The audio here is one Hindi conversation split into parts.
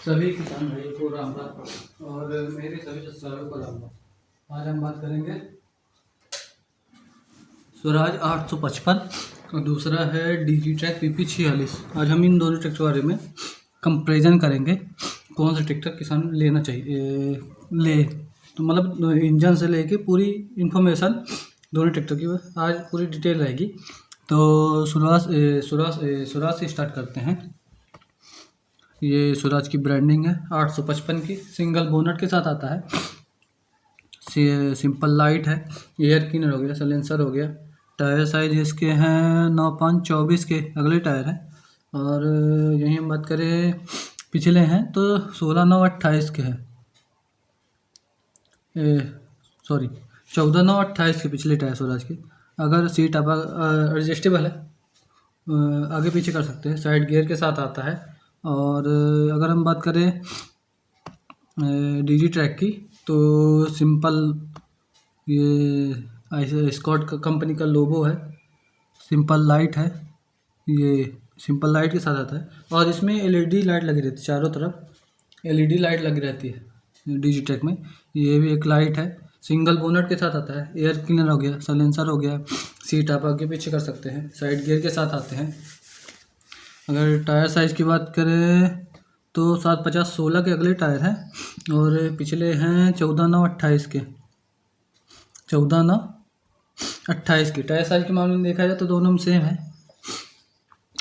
सभी किसान भाइयों को राम राम और मेरे सभी सब्सक्राइबरों को राम राम। आज हम बात करेंगे स्वराज 855 और दूसरा है डिजीट्रैक PP46। आज हम इन दोनों ट्रैक्टर के बारे में कंपैरिजन करेंगे, कौन सा ट्रैक्टर किसान लेना चाहिए ले। तो मतलब इंजन से लेके पूरी इन्फॉर्मेशन दोनों ट्रैक्टर की आज पूरी डिटेल रहेगी। तो स्वराज से स्टार्ट करते हैं। ये स्वराज की ब्रांडिंग है 855 की, सिंगल बोनट के साथ आता है, सिंपल लाइट है, एयर क्लीनर हो गया, सलेंसर हो गया। टायर साइज इसके हैं 9.5-24 के अगले टायर हैं। और यहीं हम बात करें पिछले हैं तो 16/9/28 के हैं, सॉरी 14/9/28 के पिछले टायर स्वराज के। अगर सीट आप एडजस्टेबल है, आगे पीछे कर सकते हैं, साइड गियर के साथ आता है। और अगर हम बात करें डिजीट्रैक की तो सिंपल ये ऐसे स्कॉट कंपनी का लोगो है, सिंपल लाइट है, ये सिंपल लाइट के साथ आता है। और इसमें LED लाइट लगी रहती है, चारों तरफ LED लाइट लगी रहती है डिजीट्रैक में। ये भी एक लाइट है, सिंगल बोनट के साथ आता है, एयर क्लीनर हो गया, सलेंसर हो गया, सीट आप आगे पीछे कर सकते हैं, साइड गियर के साथ आते हैं। अगर टायर साइज़ की बात करें तो 750/16 के अगले टायर हैं और पिछले हैं 14/9/28 के, 14/9/28 के। टायर साइज के मामले में देखा जाए तो दोनों में सेम है।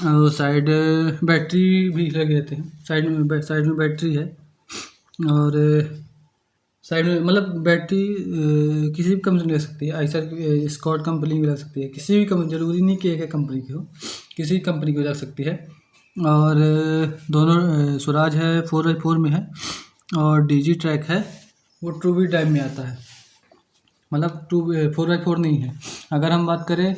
और साइड बैटरी भी लगे रहते हैं, साइड में बैटरी है। और साइड में मतलब बैटरी किसी भी कंपनी ले सकती है, आइसर स्कॉट कंपनी भी लग सकती है, किसी भी कंपनी, जरूरी नहीं कि एक कंपनी की हो, किसी भी कंपनी की लग सकती है। और दोनों स्वराज है 4x4 में है और डिजीट्रैक है वो 2V टाइप में आता है, मतलब 4x4 नहीं है। अगर हम बात करें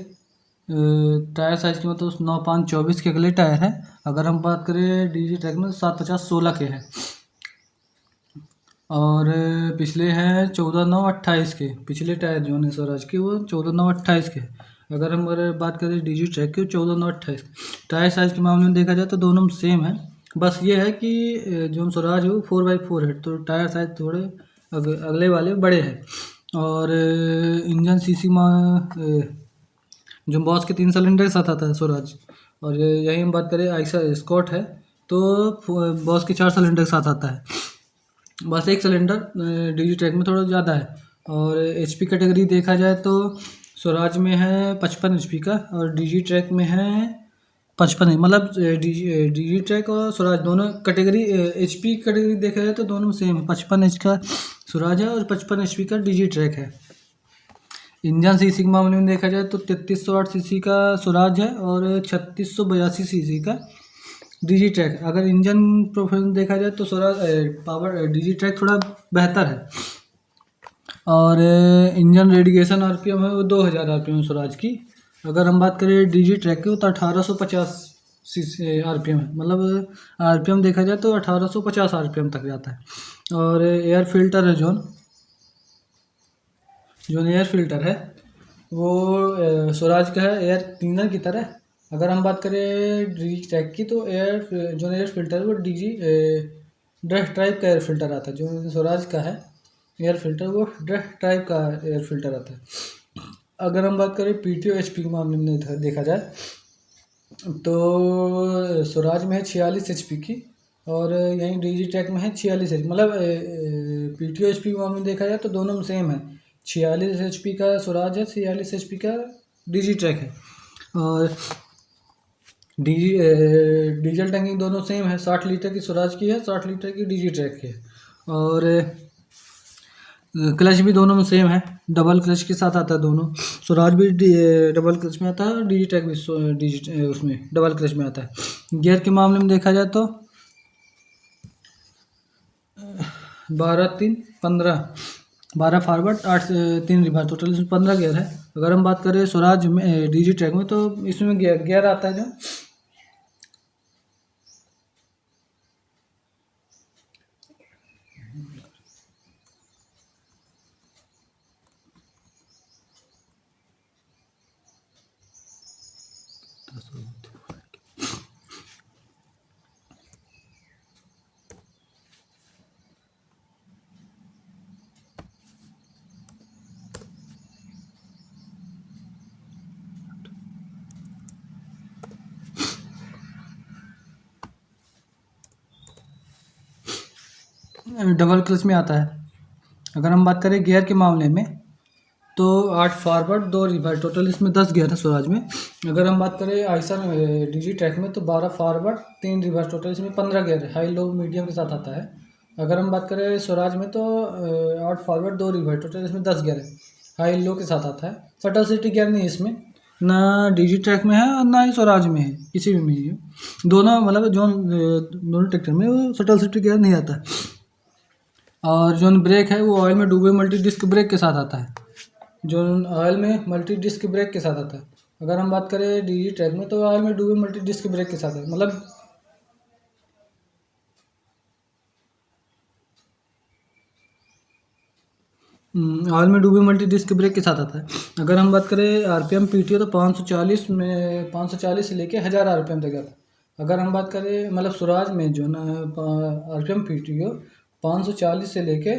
टायर साइज़ की मतलब 9.5-24 के अगले टायर है। अगर हम बात करें डिजीट्रैक में 750/16 के हैं और पिछले हैं 14/9/28 के। पिछले टायर जो है स्वराज के वो 14/9/28 के हैं। अगर हम बात करें डिजीट्रैक की 14/9/28। टायर साइज़ के मामले में देखा जाए तो दोनों में सेम है, बस ये है कि जो स्वराज है वो 4x4 है तो टायर साइज थोड़े अगले वाले बड़े हैं। और इंजन सीसी जो बॉस के 3 सिलेंडर के साथ आता है स्वराज। और यही हम बात करें आइसर स्कॉट है तो बॉस के 4 सिलेंडर के साथ आता है, बस एक सिलेंडर डिजीट्रैक में थोड़ा ज़्यादा है। और HP कैटेगरी देखा जाए तो स्वराज में है 55 HP का और डिजीट्रैक में है 55 है। मतलब डिजीट्रैक और स्वराज दोनों कैटेगरी HP कैटेगरी देखा जाए तो दोनों सेम है, 55 HP का स्वराज है और 55 HP का डिजीट्रैक है। इंजन सीसी के मामले में देखा जाए तो 3308 सीसी का स्वराज है और 3682 सीसी का डिजीट्रैक। अगर इंजन परफॉर्मेंस देखा जाए तो स्वराज पावर डिजीट्रैक थोड़ा बेहतर है। और इंजन रेडिएशन RPM है वो 2000 RPM स्वराज की। अगर हम बात करें डिजीट्रैक की तो 1850 RPM है, मतलब RPM देखा जाए तो 1850 RPM तक जाता है। और एयर फिल्टर है जो एयर फिल्टर है वो स्वराज का है एयर क्लीनर की तरह। अगर हम बात करें डिजीट्रैक की तो एयर फिल्टर वो डस्ट टाइप का एयर फिल्टर आता है। जो स्वराज का है एयर फिल्टर वो डस्ट टाइप का एयर फिल्टर आता है। अगर हम बात करें PTO HP के मामले में देखा जाए तो स्वराज में है 46 HP की और यहीं डिजीट्रैक में है 46 HP। मतलब PTO HP के मामले में देखा जाए तो दोनों में सेम है, 46 HP का स्वराज है, 46 HP का डिजीट्रैक है। और डीजल टैंकिंग दोनों सेम है, 60 लीटर की स्वराज की है, 60 लीटर की डिजीट्रैक की है। और क्लच भी दोनों में सेम है, डबल क्लच के साथ आता है दोनों। स्वराज भी डबल क्लच में आता है और डिजीट्रैक भी उसमें डबल क्लच में आता है। गियर के मामले में देखा जाए तो 12 फॉरवर्ड 3 रिवर्स, टोटल इसमें 15 गियर है। अगर हम बात करें स्वराज में डिजीट्रैक में तो इसमें गियर आता है जो डबल क्लच में आता है। अगर हम बात करें गियर के मामले में तो 8 फॉरवर्ड 2 रिवर्स, टोटल इसमें 10 गियर है स्वराज में। अगर हम बात करें आइसर डिजी ट्रैक में तो 12 फॉरवर्ड 3 रिवर्स, टोटल इसमें 15 गियर है, हाई लो मीडियम के साथ आता है। अगर हम बात करें स्वराज में तो 8 फॉरवर्ड 2 रिवर्स, टोटल इसमें 10 गियर है, हाई लो के साथ आता है। सटल सिटी गियर नहीं है इसमें, ना डिजी ट्रैक में है और ना ही स्वराज में है, किसी भी में ही है। दोनों मतलब जो दोनों ट्रैक्टर में वो सटल सिटी गियर नहीं आता है। और जो ब्रेक है वो ऑयल में डूबे मल्टी डिस्क ब्रेक के साथ आता है, जो ऑयल में मल्टी डिस्क ब्रेक के साथ आता है। अगर हम बात करें डीजी ट्रैक में तो ऑयल में डूबे मल्टी डिस्क ब्रेक के साथ है, मतलब ऑयल में डूबे मल्टी डिस्क ब्रेक के साथ आता है। अगर हम बात करें आरपीएम पीटीओ तो 540 से लेके 1000 आरपीएम तक आता है। अगर हम बात करें मतलब स्वराज में जो ना आरपीएम पीटीओ 540 से लेके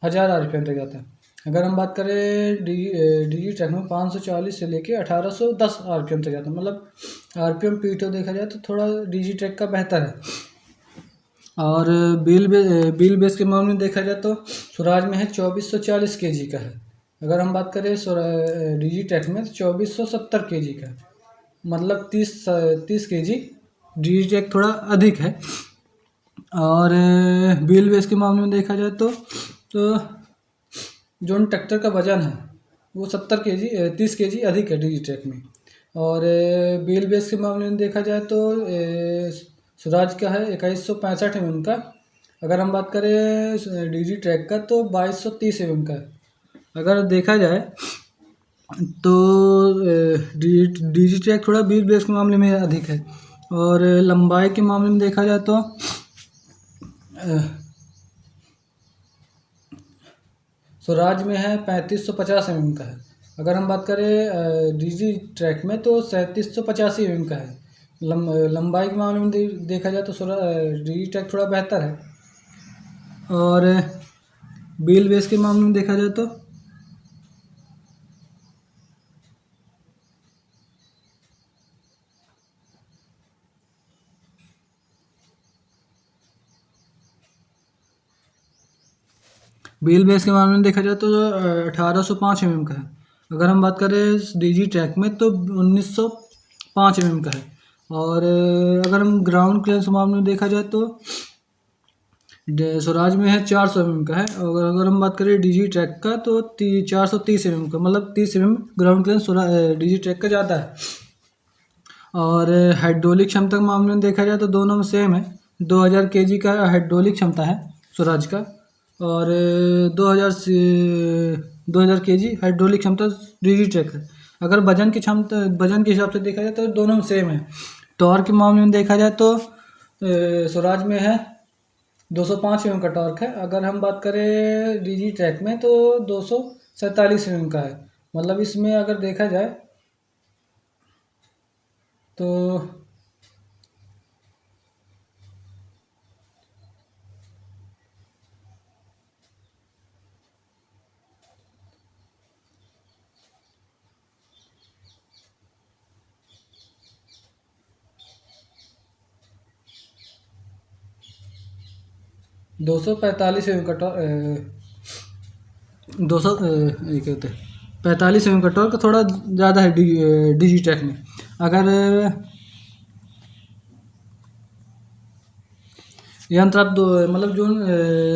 1000 आरपीएम तक आता है। अगर हम बात करें डीजी ट्रैक में 540 से लेके 1810 आरपीएम तक जाता है, मतलब आरपीएम पीटीओ देखा जाए तो थोड़ा डीजी ट्रैक का बेहतर है। और व्हील बेस के मामले में देखा जाए तो स्वराज में है 2440 केजी का है। अगर हम बात करें डीजी ट्रैक में तो 2470 केजी का है, मतलब 30 केजी डीजी ट्रैक थोड़ा अधिक है। और व्हील बेस के मामले में देखा जाए तो जो ट्रैक्टर का वजन है वो 70 केजी 30 केजी अधिक है डीजी ट्रैक में। और व्हील बेस के मामले में देखा जाए तो स्वराज का है 2165 mm का। अगर हम बात करें डीजी ट्रैक का तो 2230 mm का है। अगर देखा जाए तो डीजी ट्रैक थोड़ा व्हील बेस के मामले में अधिक है। और लंबाई के मामले में देखा जाए तो स्वराज में है 3550 mm का है। अगर हम बात करें डीजी ट्रैक में तो 3785 mm का है। लंबाई के मामले में देखा जाए तो डीजी ट्रैक थोड़ा बेहतर है। और व्हील बेस के मामले में देखा जाए तो व्हील बेस के मामले में देखा जाए तो 1805 mm का है। अगर हम बात करें डीजी ट्रैक में तो 1905 mm का है। और अगर हम ग्राउंड क्लियरेंस के मामले में देखा जाए तो स्वराज में है 400 mm का है। और अगर हम बात करें डीजी ट्रैक का तो 430 mm का, मतलब 30 mm ground clearance DG track का ज़्यादा है। और हाइड्रोलिक क्षमता के मामले में देखा जाए तो दोनों में सेम है, 2000 केजी का हाइड्रोलिक क्षमता है स्वराज का। और 2000 केजी हाइड्रोलिक क्षमता डीजी ट्रैक है। अगर वजन के हिसाब से देखा जाए तो दोनों में सेम है। टॉर्क के मामले में देखा जाए तो स्वराज में है 205 mm का टॉर्क है। अगर हम बात करें डीजी ट्रैक में तो 247 mm का है। मतलब इसमें अगर देखा जाए तो 245 mm का 200 ये कहते हैं 45 mm का टॉर्क थोड़ा ज़्यादा है डीजी ट्रैक में। अगर यंत्र आप दो मतलब जो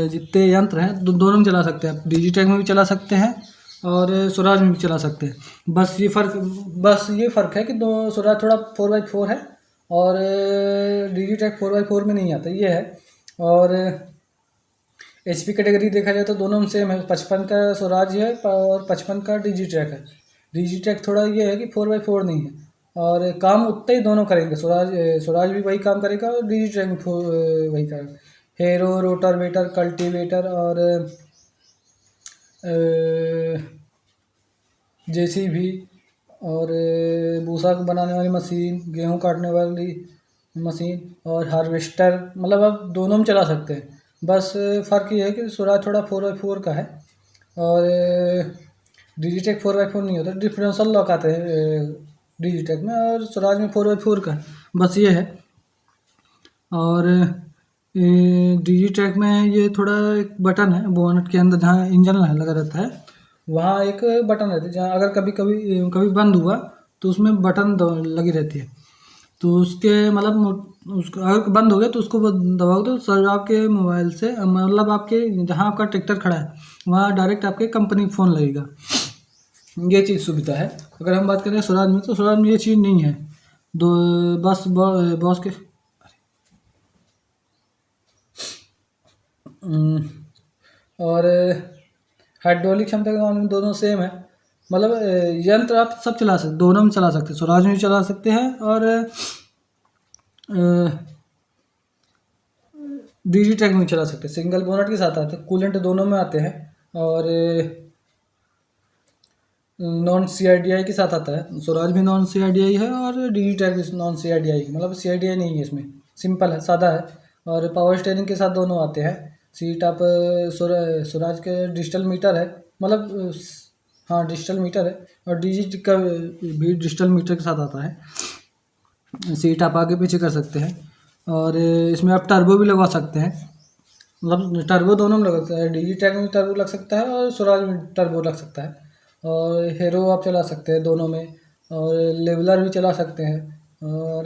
जितने यंत्र हैं दोनों में चला सकते हैं आप, डीजी ट्रैक में भी चला सकते हैं और स्वराज में भी चला सकते हैं। बस ये फ़र्क है कि दो स्वराज थोड़ा 4x4 है और डीजी ट्रैक 4x4 में नहीं आता, ये है। और एचपी कैटेगरी देखा जाए तो दोनों में सेम है, 55 का स्वराज है और 55 का डीजी ट्रैक है। डीजी ट्रैक थोड़ा ये है कि 4x4 नहीं है और काम उतना ही दोनों करेंगे, स्वराज भी वही काम करेगा और डीजी ट्रैक भी वही करेगा। हेरो रोटावेटर कल्टीवेटर और जेसीबी और भूसा बनाने वाली मशीन, गेहूँ काटने वाली मशीन और हार्वेस्टर, मतलब आप दोनों में चला सकते हैं। बस फ़र्क ये है कि स्वराज थोड़ा 4x4 का है और डिजिटेक 4x4 नहीं होता, डिफरेंशियल लॉक आते हैं डिजिटेक में और स्वराज में 4x4 का है, बस ये है। और डीजी ट्रैक में ये थोड़ा एक बटन है बोनट के अंदर, जहाँ इंजन लगा रहता है वहाँ एक बटन रहता है, जहाँ अगर कभी कभी कभी बंद हुआ तो उसमें बटन लगी रहती है। तो उसके मतलब उसको अगर बंद हो गया तो उसको दबाओ तो सर आपके मोबाइल से, मतलब आपके जहाँ आपका ट्रैक्टर खड़ा है वहाँ डायरेक्ट आपके कंपनी फ़ोन लगेगा। ये चीज़ सुविधा है। अगर हम बात करें स्वराज में, तो स्वराज में ये चीज़ नहीं है। दो बस बॉस के और हाइड्रोलिक क्षमता के मामले में दोनों सेम है। मतलब यंत्र आप सब चला सकते, दोनों में चला सकते हैं, स्वराज में भी चला सकते हैं और डीजी ट्रैक में भी चला सकते हैं। सिंगल बोनट के साथ आते हैं, कूलेंट दोनों में आते हैं और नॉन CIDI के साथ आता है। स्वराज भी नॉन CIDI है और डीजी ट्रैक भी नॉन CIDI, मतलब CIDI नहीं है इसमें, सिंपल है, सादा है। और पावर स्टेयरिंग के साथ दोनों आते हैं। सीट आप स्वराज के डिजिटल मीटर है, मतलब हाँ डिजिटल मीटर है, और डीजी का भी डिजिटल मीटर के साथ आता है। सीट आप आगे पीछे कर सकते हैं और इसमें आप टर्बो भी लगवा सकते हैं, मतलब टर्बो दोनों में लग सकता है। डीजी ट्रैक में टर्बो लग सकता है और स्वराज में टर्बो लग सकता है। और हीरो आप चला सकते हैं दोनों में, और लेवलर भी चला सकते हैं। और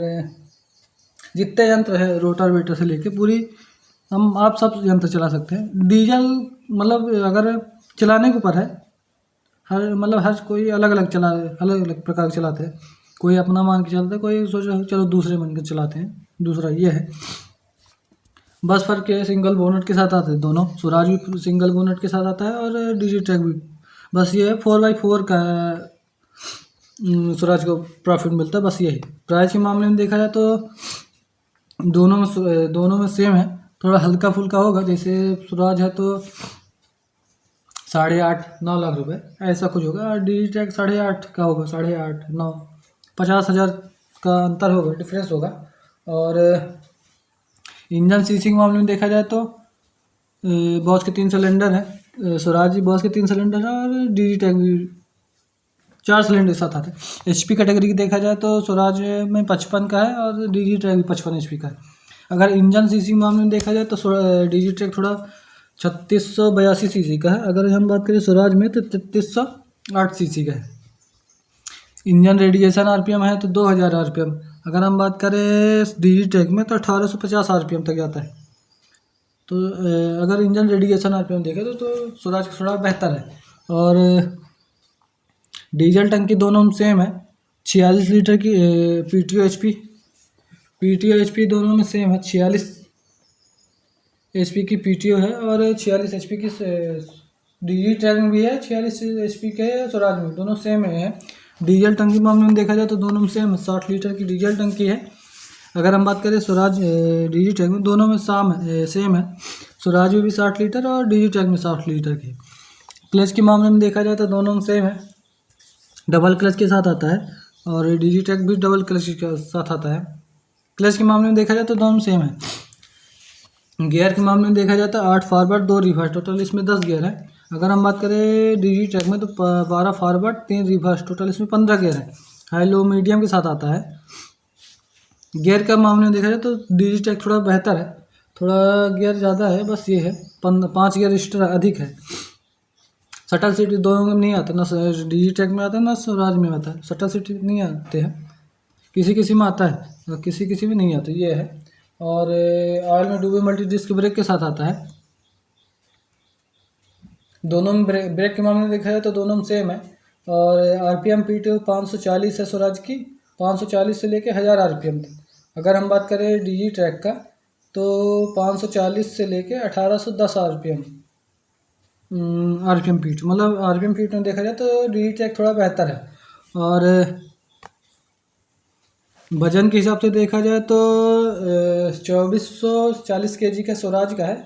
जितने यंत्र है रोटावेटर से लेके पूरी हम आप सब यंत्र चला सकते हैं। डीजल मतलब अगर चलाने के ऊपर है, हर कोई अलग अलग प्रकार के चलाते हैं। कोई अपना मान के चलता है, कोई सोच रहा है चलो दूसरे मान के चलाते हैं, दूसरा ये है। बस फर्क है सिंगल बोनट के साथ आते हैं दोनों, स्वराज भी सिंगल बोनट के साथ आता है और डीजी ट्रैक भी। बस ये है 4x4 का स्वराज को प्रॉफिट मिलता है, बस यही। प्राइस के मामले में देखा जाए तो दोनों में सेम है, थोड़ा हल्का फुल्का होगा। जैसे स्वराज है तो 8.5-9 लाख रुपए ऐसा कुछ होगा, और डीजी ट्रैक 8.5 का होगा, 8.5-9, 50,000 का अंतर होगा, डिफरेंस होगा। और इंजन सीसी के मामले में देखा जाए तो बॉस के 3 सिलेंडर है, स्वराज बॉस के 3 सिलेंडर है और डीजी ट्रैक भी 4 सिलेंडर के साथ आते हैं। HP कैटेगरी की देखा जाए तो स्वराज में 55 का है और डीजी ट्रैक भी 55 HP का है। अगर इंजन सीसी के मामले में देखा जाए तो डीजी ट्रैक थोड़ा 3682 सीसी का है। अगर हम बात करें स्वराज में तो 3308 सीसी का है। इंजन रेडिएशन RPM है तो 2000 RPM। अगर हम बात करें डीजी ट्रैक में तो 1850 RPM तक जाता है। तो अगर इंजन रेडिएशन RPM देखें तो स्वराज थोड़ा बेहतर है। और डीजल टंकी दोनों में सेम है, 46 लीटर की। PTO HP दोनों में सेम है, 46 HP की PTO है और 46 HP की डीजी ट्रैक में भी है, 46 HP के स्वराज में, दोनों सेम है। डीजल टंकी मामले में देखा जाए तो दोनों में सेम है, 60 लीटर की डीजल टंकी है। अगर हम बात करें स्वराज डीजी ट्रैक में, दोनों में सेम है, स्वराज में भी 60 लीटर और डीजी ट्रैक में 60 लीटर की। क्लच के मामले में देखा जाए तो दोनों में सेम है, डबल क्लच के साथ आता है, और डीजी ट्रैक भी डबल क्लच के साथ आता है। क्लच के मामले में देखा जाए तो दोनों सेम है। गियर के मामले में देखा जाए तो 8 फॉरवर्ड 2 रिवर्स, टोटल इसमें 10 गियर है। अगर हम बात करें डीजी ट्रैक में तो 12 फॉरवर्ड 3 रिवर्स, टोटल इसमें 15 गियर है। हाई लो मीडियम के साथ आता है। गियर का मामले में देखा जाए तो डीजी ट्रैक थोड़ा बेहतर है, थोड़ा गियर ज़्यादा है, बस ये है 5 गियर एक्स्ट्रा अधिक है। शटल सीट दोनों में नहीं आता, ना डीजी ट्रैक में आता है ना स्वराज में आता है। शटल सीट नहीं आते हैं, किसी किसी में आता है और किसी किसी में नहीं आता, ये है। और ऑयल में डूबे मल्टी डिस्क ब्रेक के साथ आता है। दोनों में ब्रेक के मामले में देखा जाए तो दोनों में सेम है। और RPM PTO 540 है स्वराज की, 540 से लेके 1000 RPM तक। अगर हम बात करें डीजी ट्रैक का तो 540 से लेके 1810 RPM PTO, मतलब RPM PTO में देखा जाए तो डीजी ट्रैक थोड़ा बेहतर है। और वजन के हिसाब से देखा जाए तो 2440 kg का स्वराज का है,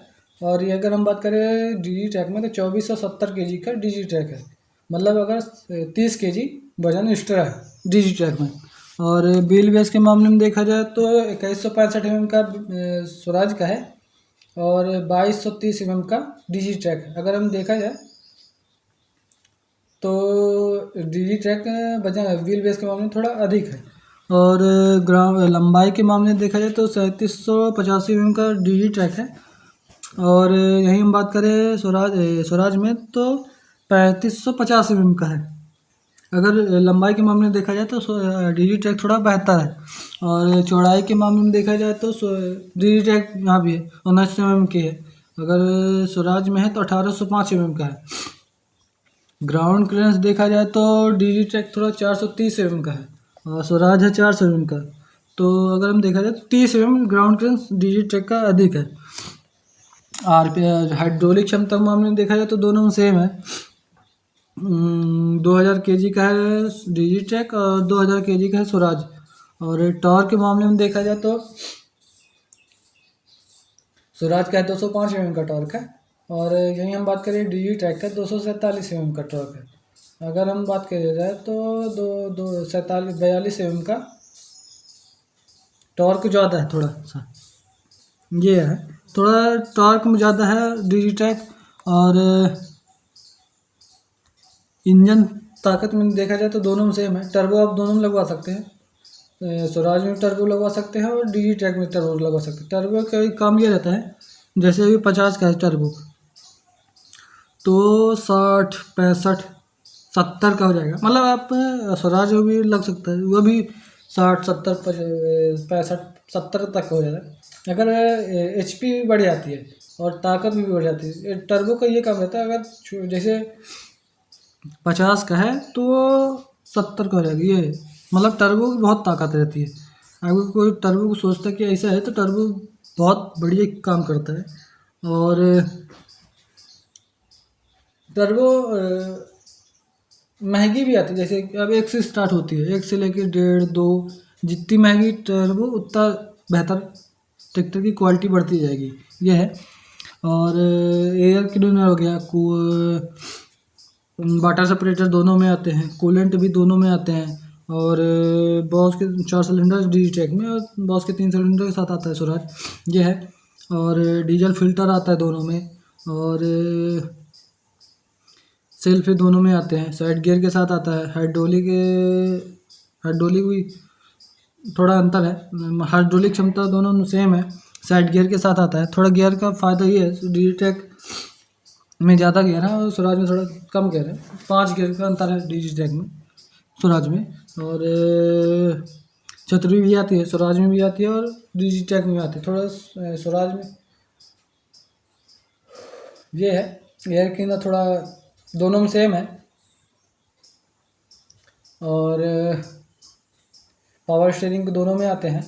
और ये अगर हम बात करें डीजी ट्रैक में तो 2470 kg का डीजी ट्रैक है। मतलब अगर 30 kg वजन एक्स्ट्रा है डीजी ट्रैक में। और व्हील बेस के मामले में देखा जाए तो 2165 mm का स्वराज का है और 2230 mm का डीजी ट्रैक है। अगर हम देखा जाए तो डीजी ट्रैक वजन व्हील बेस के मामले में थोड़ा अधिक है। और लंबाई के मामले में देखा जाए तो 3785 का DG ट्रैक है। और यहीं हम बात करें स्वराज में तो 3550 का है। अगर लंबाई के मामले में देखा जाए तो DG ट्रैक थोड़ा बेहतर है। और चौड़ाई के मामले में देखा जाए तो DG ट्रैक यहाँ भी है 19 की है। अगर स्वराज में है तो 1805 का है। ग्राउंड क्लियरेंस देखा जाए तो DG ट्रैक थोड़ा 430 का है और स्वराज है 400 का। तो अगर हम देखा जाए तो 30 ग्राउंड क्लियरेंस DG ट्रैक का अधिक है। हाइड्रोलिक क्षमता के मामले में देखा जाए तो दोनों में सेम है। 2000 kg का है DG ट्रैक और 2000 kg का है स्वराज। और टॉर्क के मामले में देखा जाए तो स्वराज का है 205 का टॉर्क है। और यहीं हम बात करें DG ट्रैक का 247 का टॉर्क है। अगर हम बात करें जाए तो 42 का टॉर्क ज़्यादा है थोड़ा सा, ये है थोड़ा टॉर्क में ज़्यादा है DG ट्रैक। और इंजन ताकत में देखा जाए तो दोनों में सेम है। टर्बो आप दोनों में लगवा सकते हैं, स्वराज में टर्बो लगवा सकते हैं और DG ट्रैक में टर्बो लगवा सकते हैं। टर्बो का काम ये रहता है, जैसे अभी 50 का है टर्बो तो 60 65 70 का हो जाएगा। मतलब आप स्वराज में भी लग सकता है, वो भी 60 70 65 70 तक हो जाता है। अगर HP भी बढ़ जाती है और ताकत भी बढ़ जाती है। टर्बो का ये काम रहता है, अगर जैसे 50 का है तो वो 70 का हो जाएगा। ये मतलब टर्बो की बहुत ताकत रहती है। अगर कोई टर्बो को सोचता है कि ऐसा है तो टर्बो बहुत बढ़िया काम करता है। और टर्बो महंगी भी आती है, जैसे अब 1 से स्टार्ट होती है, 1 से लेके 1.5 2, जितनी महंगी टर्बो उतना बेहतर ट्रैक्टर की क्वालिटी बढ़ती जाएगी, ये है। और एयर क्लीनर हो गया, वाटर सेपरेटर दोनों में आते हैं, कूलेंट भी दोनों में आते हैं। और बॉस के 4 सिलेंडर DG ट्रैक में और बॉस के 3 सिलेंडर के साथ आता है स्वराज, ये है। और डीजल फिल्टर आता है दोनों में। और सेल्फ दोनों में आते हैं, साइड गियर के साथ आता है। हाइड्रोलिक भी थोड़ा अंतर है, हाइड्रोलिक क्षमता दोनों में सेम है, साइड गियर के साथ आता है। थोड़ा गियर का फ़ायदा ये है, DG ट्रैक में ज़्यादा गियर है और स्वराज में थोड़ा कम गियर है। 5 गियर का अंतर है DG ट्रैक में स्वराज में। और छतरी भी आती है, स्वराज में भी आती है और DG ट्रैक में भी आती है। थोड़ा स्वराज में ये है, एयर क्लीनर थोड़ा दोनों में सेम है। और पावर स्टीयरिंग दोनों में आते हैं।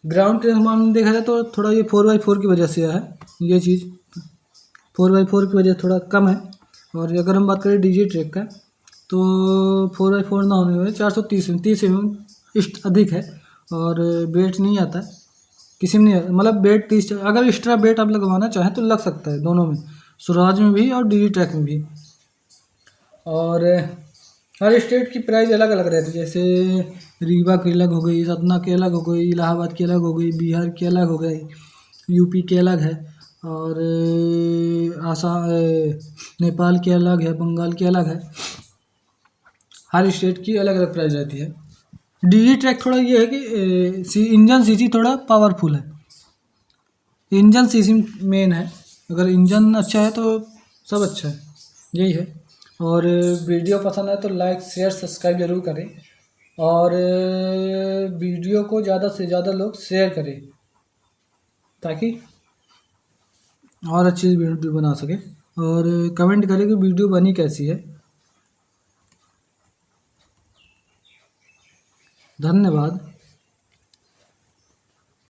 ग्राउंड क्लियरेंस मामले में देखा जाए तो थोड़ा ये 4x4 की वजह से है, ये चीज़ 4x4 की वजह थोड़ा कम है। और अगर हम बात करें DG ट्रैक का तो 4x4 ना होने की वजह 430 अधिक है। और वेट नहीं आता किसी में, नहीं आता मतलब वेट 30। अगर एक्स्ट्रा वेट आप लगवाना चाहें तो लग सकता है दोनों में, स्वराज में भी और DG ट्रैक में भी। और हर स्टेट की प्राइस अलग अलग रहती है, जैसे रीवा की अलग हो गई, सतना की अलग हो गई, इलाहाबाद की अलग हो गई, बिहार की अलग हो गई, यूपी की अलग है। और आसाम नेपाल की अलग है, बंगाल की अलग है। हर स्टेट की अलग अलग प्राइस रहती है। DG ट्रैक थोड़ा ये है कि इंजन सीसी थोड़ा पावरफुल है, इंजन सीसी मेन है। अगर इंजन अच्छा है तो सब अच्छा है, यही है। और वीडियो पसंद आए तो लाइक शेयर सब्सक्राइब जरूर करें। और वीडियो को ज़्यादा से ज़्यादा लोग शेयर करें ताकि और अच्छी वीडियो बना सके। और कमेंट करें कि वीडियो बनी कैसी है। धन्यवाद।